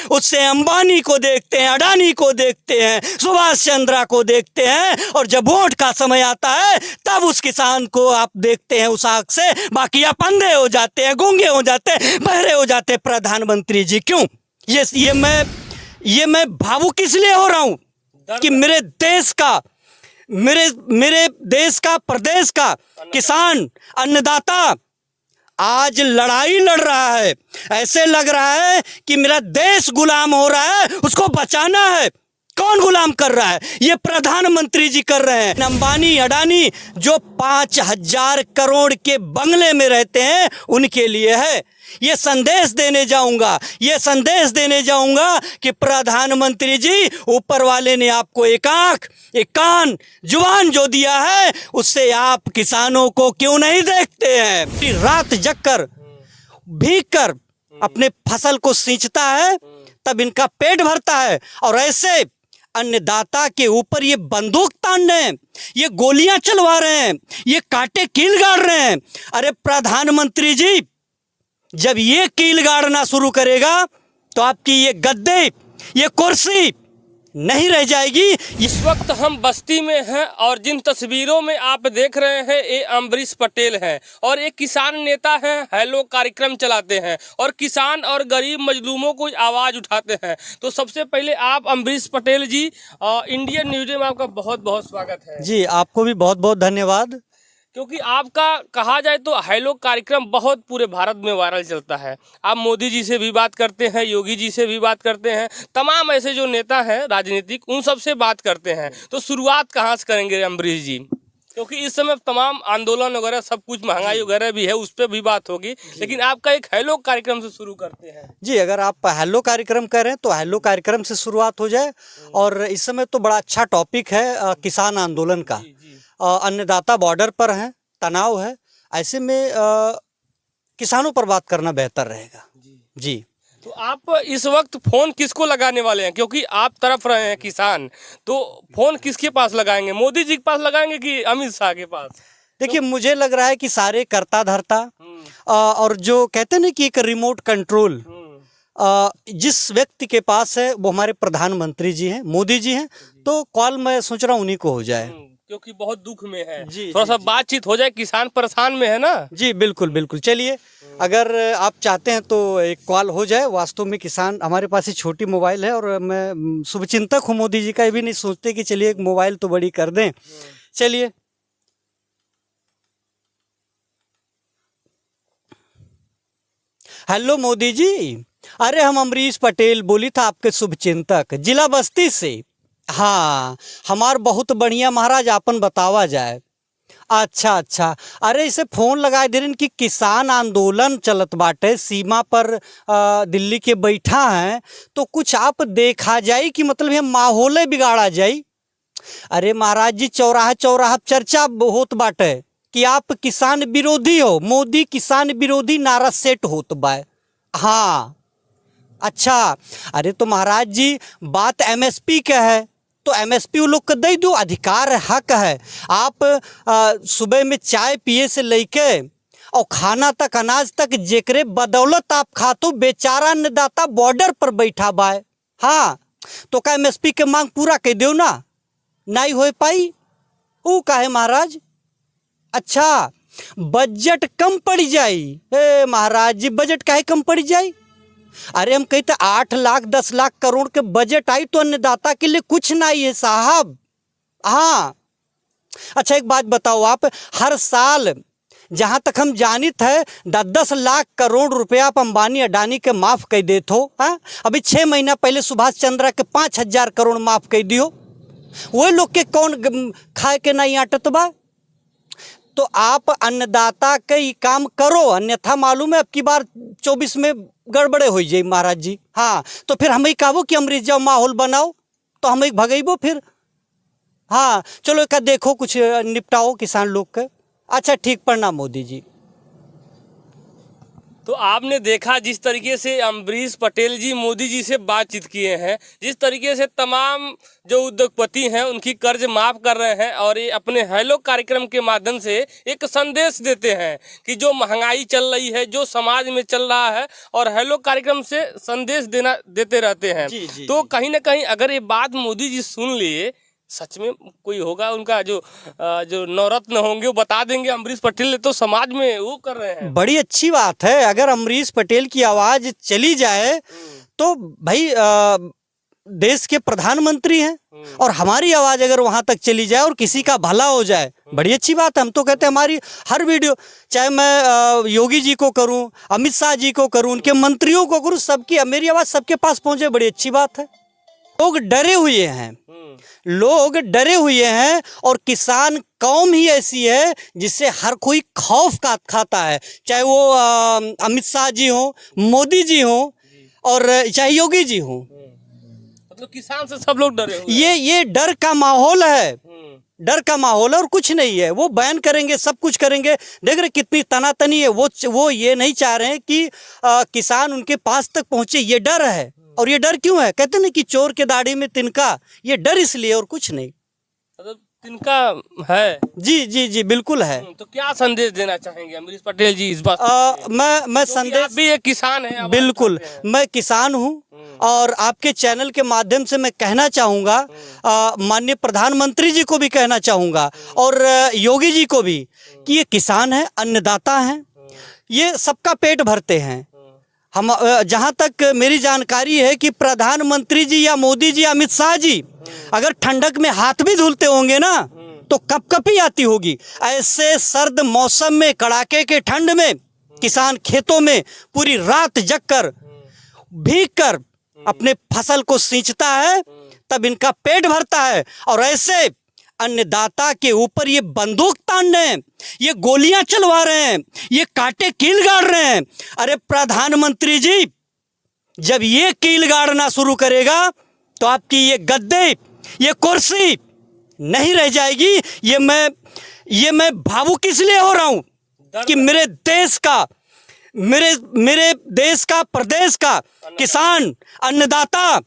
उससे अंबानी को देखते हैं, अडानी को देखते हैं, सुभाष चंद्रा को देखते हैं, और जब वोट का समय आता है तब उस किसान को आप देखते हैं उस आँख से। बाकी आप अंधे हो जाते हैं, गूंगे हो जाते हैं, बहरे हो जाते हैं। प्रधानमंत्री जी क्यों? ये मैं भावुक इसलिए हो रहा हूं कि मेरे देश का, प्रदेश का किसान, अन्नदाता आज लड़ाई लड़ रहा है। ऐसे लग रहा है कि मेरा देश गुलाम हो रहा है, उसको बचाना है। कौन गुलाम कर रहा है? ये प्रधानमंत्री जी कर रहे हैं। अंबानी, अडानी जो 5,000 करोड़ के बंगले में रहते हैं, उनके लिए है। ये संदेश देने जाऊंगा कि प्रधानमंत्री जी, ऊपर वाले ने आपको एक आंख, एक कान, जुबान जो दिया है, उससे आप किसानों को क्यों नहीं देखते हैं? रात जगकर भीग कर अपने फसल को सींचता है, तब इनका पेट भरता है, और ऐसे अन्नदाता के ऊपर ये बंदूक तान रहे हैं, ये गोलियां चलवा रहे हैं, ये कांटे कील गाड़ रहे हैं। अरे प्रधानमंत्री जी, जब ये कील गाड़ना शुरू करेगा तो आपकी ये गद्दे, ये कुर्सी नहीं रह जाएगी। इस वक्त हम बस्ती में हैं और जिन तस्वीरों में आप देख रहे हैं ये अम्बरीश पटेल हैं और एक किसान नेता हैं। हेलो कार्यक्रम चलाते हैं और किसान और गरीब मजलूमों को आवाज़ उठाते हैं। तो सबसे पहले आप अम्बरीश पटेल जी, इंडियन न्यूज़ में आपका बहुत बहुत स्वागत है। जी, आपको भी बहुत बहुत धन्यवाद। क्योंकि आपका कहा जाए तो हेलो कार्यक्रम बहुत पूरे भारत में वायरल चलता है। आप मोदी जी से भी बात करते हैं, योगी जी से भी बात करते हैं, तमाम ऐसे जो नेता हैं राजनीतिक, उन सब से बात करते हैं। तो शुरुआत कहाँ से करेंगे अम्बरीश जी? क्योंकि इस समय तमाम आंदोलन वगैरह सब कुछ, महंगाई वगैरह भी है, उस पर भी बात होगी, लेकिन आपका एक हेलो कार्यक्रम से शुरू करते हैं। जी, अगर आप हेलो कार्यक्रम करें तो हेलो कार्यक्रम से शुरुआत हो जाए। और इस समय तो बड़ा अच्छा टॉपिक है किसान आंदोलन का। अन्नदाता बॉर्डर पर हैं, तनाव है, ऐसे में किसानों पर बात करना बेहतर रहेगा। जी, तो आप इस वक्त फ़ोन किसको लगाने वाले हैं? क्योंकि आप तरफ रहे हैं किसान, तो फ़ोन किसके पास लगाएंगे? मोदी जी के पास लगाएंगे कि अमित शाह के पास? देखिए, मुझे लग रहा है कि सारे करता धरता और जो कहते हैं ना कि एक रिमोट कंट्रोल जिस व्यक्ति के पास है वो हमारे प्रधानमंत्री जी हैं, मोदी जी हैं। तो कॉल मैं सोच रहा हूँ उन्हीं को हो जाए, क्योंकि बहुत दुख में है। जी, थोड़ा सा बातचीत हो जाए, किसान परेशान में है ना। जी, बिल्कुल बिल्कुल। चलिए, अगर आप चाहते हैं तो एक कॉल हो जाए। वास्तव में किसान, हमारे पास ही छोटी मोबाइल है और मैं शुभचिंतक हूँ मोदी जी का, ये भी नहीं सोचते कि चलिए एक मोबाइल तो बड़ी कर दें। चलिए, हेलो मोदी जी, अरे हम अम्बरीश पटेल बोली था, आपके शुभचिंतक, जिला बस्ती से। हाँ, हमार बहुत बढ़िया महाराज, आपन बतावा जाए। अच्छा अच्छा, अरे इसे फ़ोन लगा दे रहे कि किसान आंदोलन चलत बाटे, सीमा पर दिल्ली के बैठा हैं, तो कुछ आप देखा जाए कि मतलब ये माहौल बिगाड़ा जाए। अरे महाराज जी, चौराहा चौराहा चर्चा होत बाटे कि आप किसान विरोधी हो, मोदी किसान विरोधी नारा सेट होत बा। हाँ, अच्छा, अरे तो महाराज जी, बात एमएसपी के है तो एमएसपी वो लोग को दे दो, अधिकार हक है। आप सुबह में चाय पिए से लेके और खाना तक, अनाज तक, जेकरे बदौलत आप खातो, बेचारा अन्नदाता बॉर्डर पर बैठा बा। हाँ, तो का एमएसपी के मांग पूरा कर दो ना, नहीं हो पाई वो काहे महाराज? अच्छा, बजट कम पड़ जाई। ए महाराज जी, बजट काहे कम पड़ जाई? अरे हम कहते 8 लाख 10 लाख करोड़ के बजट आई तो अन्नदाता के लिए कुछ नहीं है साहब। हाँ, अच्छा एक बात बताओ, आप हर साल जहाँ तक हम जानित है 10-10 लाख करोड़ रुपया आप अंबानी अडानी के माफ़ कर देते हो। हाँ, अभी 6 महीना पहले सुभाष चंद्रा के 5,000 करोड़ माफ़ कर दियो। वही लोग के कौन खाए के नहीं आटत बा? तो आप अन्नदाता के ही काम करो, अन्यथा मालूम है अब की बार 24 में गड़बड़े हो जाए महाराज जी। हाँ, तो फिर हम ही कहो कि अमरीश जाओ माहौल बनाओ, तो हम ही भगेबो फिर। हाँ, चलो एक देखो कुछ निपटाओ किसान लोग के। अच्छा ठीक, प्रणाम मोदी जी। तो आपने देखा जिस तरीके से अम्बरीश पटेल जी मोदी जी से बातचीत किए हैं, जिस तरीके से तमाम जो उद्योगपति हैं उनकी कर्ज माफ कर रहे हैं और ये अपने हेलो कार्यक्रम के माध्यम से एक संदेश देते हैं कि जो महंगाई चल रही है, जो समाज में चल रहा है, और हेलो कार्यक्रम से संदेश देते रहते हैं। जी, तो कहीं ना कहीं अगर ये बात मोदी जी सुन लिए, सच में कोई होगा उनका जो नवरत्न होंगे वो बता देंगे अम्बरीश पटेल ने तो समाज में वो कर रहे हैं। बड़ी अच्छी बात है। अगर अम्बरीश पटेल की आवाज चली जाए तो भाई देश के प्रधानमंत्री हैं, और हमारी आवाज अगर वहां तक चली जाए और किसी का भला हो जाए, बड़ी अच्छी बात है। हम तो कहते हैं हमारी हर वीडियो, चाहे मैं योगी जी को करूं, अमित शाह जी को करूं, उनके मंत्रियों को करूं, सबकी मेरी आवाज सबके पास पहुंचे, बड़ी अच्छी बात है। लोग डरे हुए हैं, लोग डरे हुए हैं, और किसान कौम ही ऐसी है जिससे हर कोई खौफ खाता है, चाहे वो अमित शाह जी हो, मोदी जी हो, और चाहे योगी जी हो। मतलब किसान से सब लोग डरे हुए ये डर का माहौल है, डर का माहौल है और कुछ नहीं है। वो बैन करेंगे, सब कुछ करेंगे। देख रहे कितनी तनातनी है। वो ये नहीं चाह रहे हैं कि किसान उनके पास तक पहुंचे, ये डर है। और ये डर क्यों है? कहते ना कि चोर के दाढ़ी में तिनका, ये डर इसलिए और कुछ नहीं। मतलब तिनका है। जी जी जी, बिल्कुल है। तो क्या संदेश देना चाहेंगे अम्बरीश पटेल जी इस बात? मैं संदेश, आप भी एक किसान हैं। बिल्कुल, मैं किसान हूँ, और आपके चैनल के माध्यम से मैं कहना चाहूँगा, माननीय प्रधानमंत्री जी को भी कहना चाहूँगा, और योगी जी को भी, कि ये किसान है, अन्नदाता हैं, ये सबका पेट भरते हैं। हम जहाँ तक मेरी जानकारी है कि प्रधानमंत्री जी या मोदी जी या अमित शाह जी अगर ठंडक में हाथ भी धुलते होंगे ना तो कपकपी आती होगी। ऐसे सर्द मौसम में, कड़ाके के ठंड में किसान खेतों में पूरी रात जगकर, भीग कर अपने फसल को सींचता है, तब इनका पेट भरता है। और ऐसे अन्नदाता के ऊपर ये बंदूक तान रहे हैं, ये गोलियां चलवा रहे हैं, ये कांटे कील गाड़ रहे हैं। अरे प्रधानमंत्री जी, जब ये कील गाड़ना शुरू करेगा तो आपकी ये गद्दे, ये कुर्सी नहीं रह जाएगी। ये मैं भावुक इसलिए हो रहा हूं कि मेरे देश का, मेरे देश का, प्रदेश का किसान, अन्नदाता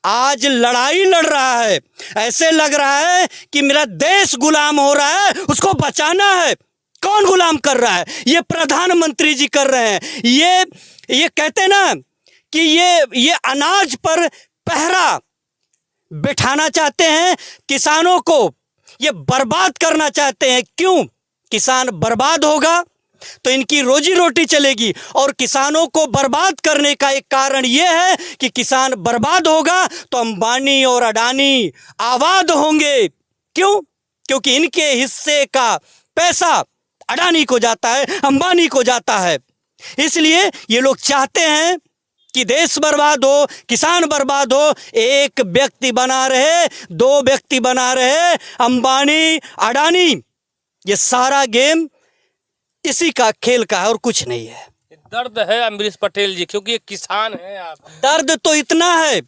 आज लड़ाई लड़ रहा है। ऐसे लग रहा है कि मेरा देश गुलाम हो रहा है, उसको बचाना है। कौन गुलाम कर रहा है? ये प्रधानमंत्री जी कर रहे हैं। ये कहते ना कि ये अनाज पर पहरा बिठाना चाहते हैं, किसानों को ये बर्बाद करना चाहते हैं। क्यों? किसान बर्बाद होगा तो इनकी रोजी रोटी चलेगी, और किसानों को बर्बाद करने का एक कारण यह है कि किसान बर्बाद होगा तो अंबानी और अडानी आबाद होंगे। क्यों? क्योंकि इनके हिस्से का पैसा अडानी को जाता है, अंबानी को जाता है। इसलिए ये लोग चाहते हैं कि देश बर्बाद हो, किसान बर्बाद हो, एक व्यक्ति बना रहे, दो व्यक्ति बना रहे, अंबानी, अडानी। ये सारा गेम इसी का खेल का है और कुछ नहीं है। दर्द है अम्बरीश पटेल जी, क्योंकि एक किसान है आप। दर्द तो इतना है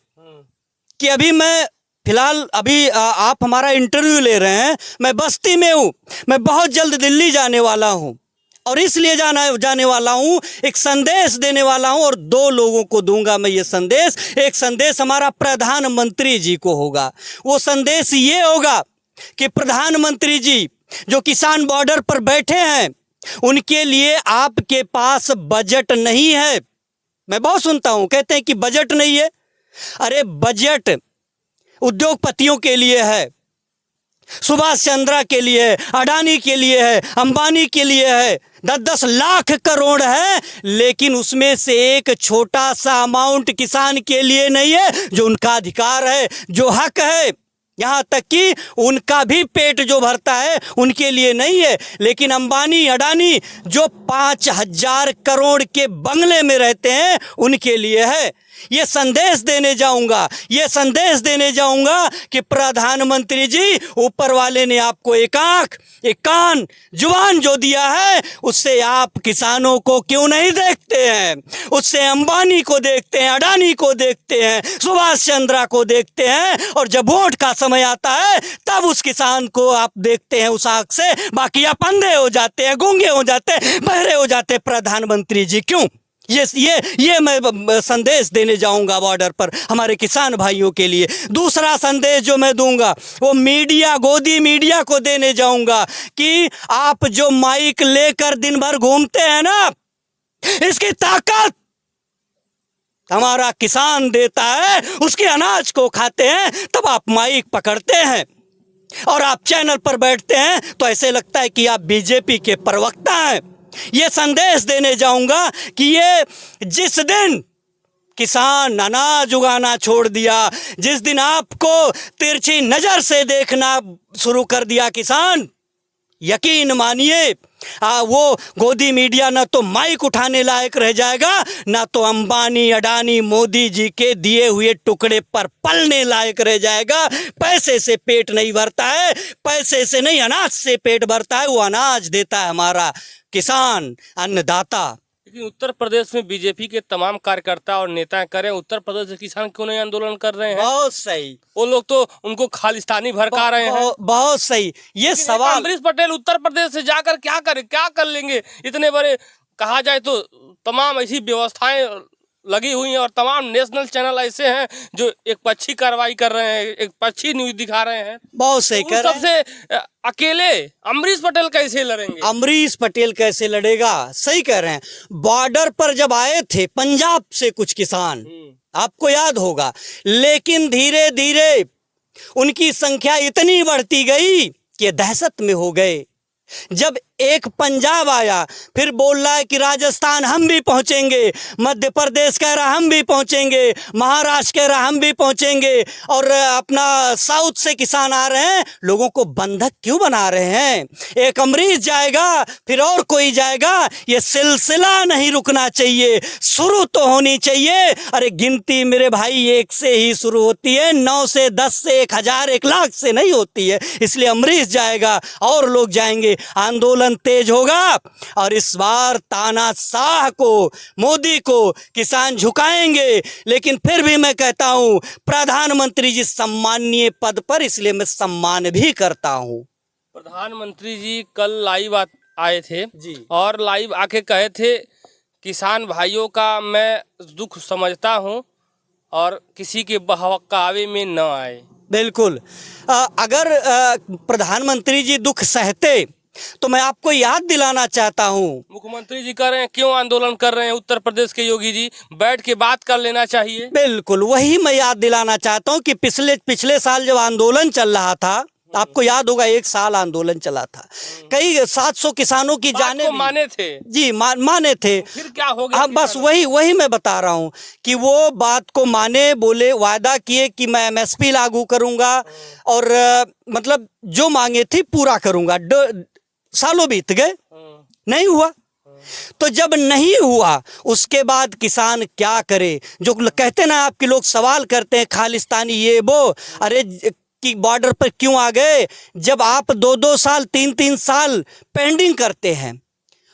कि अभी मैं फिलहाल, अभी आप हमारा इंटरव्यू ले रहे हैं, मैं बस्ती में हूँ। मैं बहुत जल्द दिल्ली जाने वाला हूँ, और इसलिए जाने वाला हूँ, एक संदेश देने वाला हूँ, और दो लोगों को दूंगा मैं ये संदेश। एक संदेश हमारा प्रधानमंत्री जी को होगा। वो संदेश ये होगा कि प्रधानमंत्री जी जो किसान बॉर्डर पर बैठे हैं, उनके लिए आपके पास बजट नहीं है। मैं बहुत सुनता हूं, कहते हैं कि बजट नहीं है। अरे बजट उद्योगपतियों के लिए है, सुभाष चंद्रा के लिए है, अडानी के लिए है, अंबानी के लिए है। 10-10 लाख करोड़ है, लेकिन उसमें से एक छोटा सा अमाउंट किसान के लिए नहीं है, जो उनका अधिकार है, जो हक है। यहाँ तक कि उनका भी पेट जो भरता है उनके लिए नहीं है। लेकिन अंबानी, अडानी जो 5000 करोड़ के बंगले में रहते हैं, उनके लिए है। ये संदेश देने जाऊंगा, ये संदेश देने जाऊंगा कि प्रधानमंत्री जी, ऊपर वाले ने आपको एक आंख, एक कान, जुबान जो दिया है, उससे आप किसानों को क्यों नहीं देखते हैं? उससे अंबानी को देखते हैं, अडानी को देखते हैं, सुभाष चंद्रा को देखते हैं, और जब वोट का समय आता है तब उस किसान को आप देखते हैं उस आंख से, बाकी आप अंधे हो जाते हैं, गूंगे हो जाते हैं, बहरे हो जाते हैं। प्रधानमंत्री जी क्यों? ये मैं संदेश देने जाऊंगा बॉर्डर पर हमारे किसान भाइयों के लिए। दूसरा संदेश जो मैं दूंगा वो मीडिया, गोदी मीडिया को देने जाऊंगा कि आप जो माइक लेकर दिन भर घूमते हैं ना, इसकी ताकत हमारा किसान देता है, उसके अनाज को खाते हैं, तब आप माइक पकड़ते हैं और आप चैनल पर बैठते हैं तो ऐसे लगता है कि आप बीजेपी के प्रवक्ता हैं। ये संदेश देने जाऊंगा कि ये जिस दिन किसान अनाज उगाना छोड़ दिया, जिस दिन आपको तिरछी नजर से देखना शुरू कर दिया किसान, यकीन मानिए वो गोदी मीडिया ना तो माइक उठाने लायक रह जाएगा, ना तो अंबानी, अडानी, मोदी जी के दिए हुए टुकड़े पर पलने लायक रह जाएगा। पैसे से पेट नहीं भरता है, पैसे से नहीं, अनाज से पेट भरता है। वो अनाज देता है हमारा किसान, अन्नदाता। लेकिन उत्तर प्रदेश में बीजेपी के तमाम कार्यकर्ता और नेता करें, उत्तर प्रदेश के किसान क्यों नहीं आंदोलन कर रहे हैं? बहुत सही। वो लोग तो उनको खालिस्तानी भड़का रहे हैं। बहुत सही। ये सवाल, अमरीश पटेल उत्तर प्रदेश से जाकर क्या करें, क्या कर लेंगे? इतने बड़े, कहा जाए तो तमाम ऐसी व्यवस्थाएं लगी हुई हैं और तमाम नेशनल चैनल ऐसे हैं जो एक पक्षी कार्रवाई कर रहे हैं, एक पक्षी न्यूज दिखा रहे हैं। बहुत सही कह रहे हैं। सबसे अकेले अमरीश पटेल कैसे लड़ेंगे? अमरीश पटेल कैसे लड़ेगा? सही कह रहे हैं। बॉर्डर पर जब आए थे पंजाब से कुछ किसान, आपको याद होगा, लेकिन धीरे धीरे उनकी संख्या इतनी बढ़ती गई कि दहशत में हो गए। जब एक पंजाब आया, फिर बोल रहा है कि राजस्थान हम भी पहुंचेंगे, मध्य प्रदेश कह रहा हम भी पहुंचेंगे, महाराष्ट्र कह रहा हम भी पहुंचेंगे, और अपना साउथ से किसान आ रहे हैं। लोगों को बंधक क्यों बना रहे हैं? एक अमरीश जाएगा, फिर और कोई जाएगा। ये सिलसिला नहीं रुकना चाहिए, शुरू तो होनी चाहिए। अरे गिनती मेरे भाई 1 से ही शुरू होती है, 9 से, 10 से, 1000, 1 लाख से नहीं होती है। इसलिए अमरीश जाएगा और लोग जाएंगे, आंदोलन तेज होगा, और इस बार तानाशाह को, मोदी को किसान झुकाएंगे। लेकिन फिर भी मैं कहता हूं, प्रधानमंत्री जी सम्माननीय पद पर, इसलिए मैं सम्मान भी करता हूं। प्रधानमंत्री जी कल लाइव आए थे जी, और लाइव आके कहे थे, किसान भाइयों का मैं दुख समझता हूं और किसी के बहकावे में न आए। बिल्कुल। अगर प्रधानमंत्री जी दुख सहते तो मैं आपको याद दिलाना चाहता हूं, मुख्यमंत्री जी कह रहे हैं क्यों आंदोलन कर रहे हैं उत्तर प्रदेश के योगी जी, बैठ के बात कर लेना चाहिए। बिल्कुल वही मैं याद दिलाना चाहता हूं कि पिछले साल जब आंदोलन चल रहा था, आपको याद होगा 1 साल आंदोलन चला था, कई 700 किसानों की जाने माने थे जी, माने थे। फिर क्या हो गया? हाँ, बस वही मैं बता रहा हूँ कि वो बात को माने, बोले, वादा किए कि मैं MSP लागू करूंगा और मतलब जो मांगे थी पूरा करूंगा। सालों बीत गए, नहीं हुआ। तो जब नहीं हुआ उसके बाद किसान क्या करे? जो कहते ना, आपके लोग सवाल करते हैं खालिस्तानी ये वो, अरे कि बॉर्डर पर क्यों आ गए? जब आप 2-2 साल, 3-3 साल पेंडिंग करते हैं,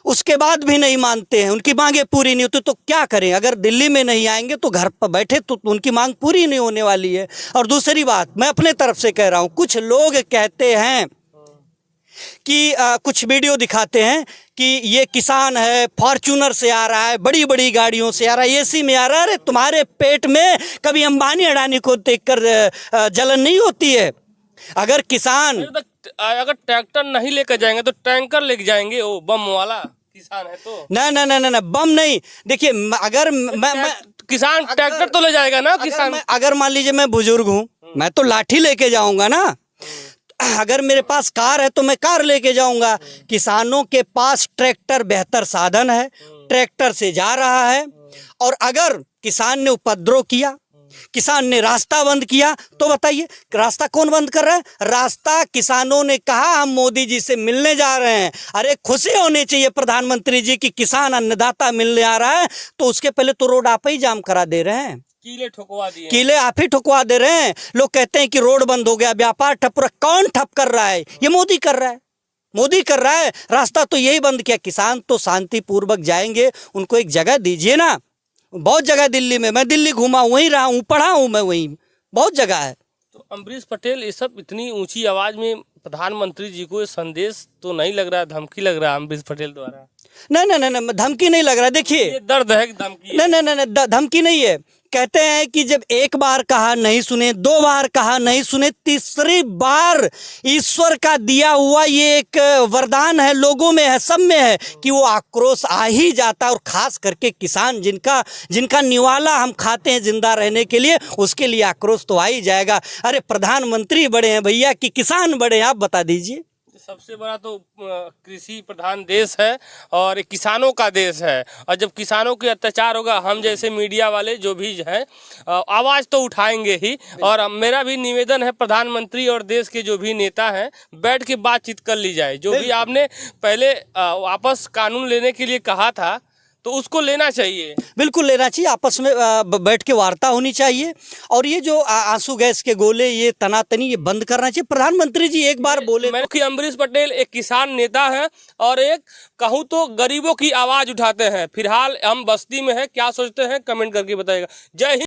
उसके बाद भी नहीं मानते हैं, उनकी मांगे पूरी नहीं होती, तो क्या करें? अगर दिल्ली में नहीं आएंगे तो घर पर बैठे तो उनकी मांग पूरी नहीं होने वाली है। और दूसरी बात मैं अपने तरफ से कह रहा हूं, कुछ लोग कहते हैं कि कुछ वीडियो दिखाते हैं कि ये किसान है, फॉर्च्यूनर से आ रहा है, बड़ी बड़ी गाड़ियों से आ रहा है, AC में आ रहा है। अरे तुम्हारे पेट में कभी अंबानी अडानी को देखकर जलन नहीं होती है? अगर किसान, अगर ट्रैक्टर नहीं लेकर जाएंगे तो टैंकर लेके जाएंगे, वो बम वाला किसान है तो। ना बम नहीं। देखिए, अगर मैं किसान ट्रैक्टर तो ले जाएगा ना किसान। अगर मान लीजिए मैं बुजुर्ग हूँ, मैं तो लाठी लेके जाऊंगा ना। अगर मेरे पास कार है तो मैं कार लेके जाऊंगा। किसानों के पास ट्रैक्टर बेहतर साधन है, ट्रैक्टर से जा रहा है। और अगर किसान ने उपद्रव किया, किसान ने रास्ता बंद किया, तो बताइए रास्ता कौन बंद कर रहा है? रास्ता किसानों ने कहा हम मोदी जी से मिलने जा रहे हैं। अरे खुशी होनी चाहिए प्रधानमंत्री जी की किसान अन्नदाता मिलने आ रहा है, तो उसके पहले तो रोड आप ही जाम करा दे रहे हैं। कीले ठुकवा दिए। कीले आप ही ठुकवा दे रहे हैं। लोग कहते हैं कि रोड बंद हो गया, व्यापार ठप, कौन ठप कर रहा है? ये मोदी कर रहा है, मोदी कर रहा है। रास्ता तो यही बंद किया। किसान तो शांतिपूर्वक जाएंगे, उनको एक जगह दीजिए ना। बहुत जगह दिल्ली में, मैं दिल्ली घूमा हूँ, वहीं रहा हूँ, पढ़ा हूँ मैं वहीं, बहुत जगह है। तो अमरीश पटेल ये सब इतनी ऊंची आवाज में प्रधानमंत्री जी को ये संदेश तो नहीं लग रहा है, धमकी लग रहा है अमरीश पटेल द्वारा? नहीं नहीं नहीं, धमकी नहीं लग रहा। देखिए, ये दर्द है कि धमकी है? नहीं नहीं नहीं, धमकी नहीं है। कहते हैं कि जब एक बार कहा नहीं सुने, दो बार कहा नहीं सुने, तीसरी बार ईश्वर का दिया हुआ ये एक वरदान है, लोगों में है, सब में है कि वो आक्रोश आ ही जाता है। और खास करके किसान, जिनका निवाला हम खाते हैं जिंदा रहने के लिए, उसके लिए आक्रोश तो आ ही जाएगा। अरे प्रधानमंत्री बड़े हैं भैया कि किसान बड़े हैं, आप बता दीजिए। सबसे बड़ा तो कृषि प्रधान देश है और किसानों का देश है, और जब किसानों के अत्याचार होगा, हम जैसे मीडिया वाले जो भी हैं आवाज़ तो उठाएंगे ही। और मेरा भी निवेदन है प्रधानमंत्री और देश के जो भी नेता हैं, बैठ के बातचीत कर ली जाए। जो भी आपने पहले वापस कानून लेने के लिए कहा था, तो उसको लेना चाहिए, बिल्कुल लेना चाहिए। आपस में बैठ के वार्ता होनी चाहिए। और ये जो आंसू गैस के गोले, ये तनातनी, ये बंद करना चाहिए। प्रधानमंत्री जी एक बार बोले कि अमरीश पटेल एक किसान नेता है और एक कहूँ तो गरीबों की आवाज़ उठाते हैं। फिलहाल हम बस्ती में हैं, क्या सोचते हैं कमेंट करके बताइएगा। जय हिंद।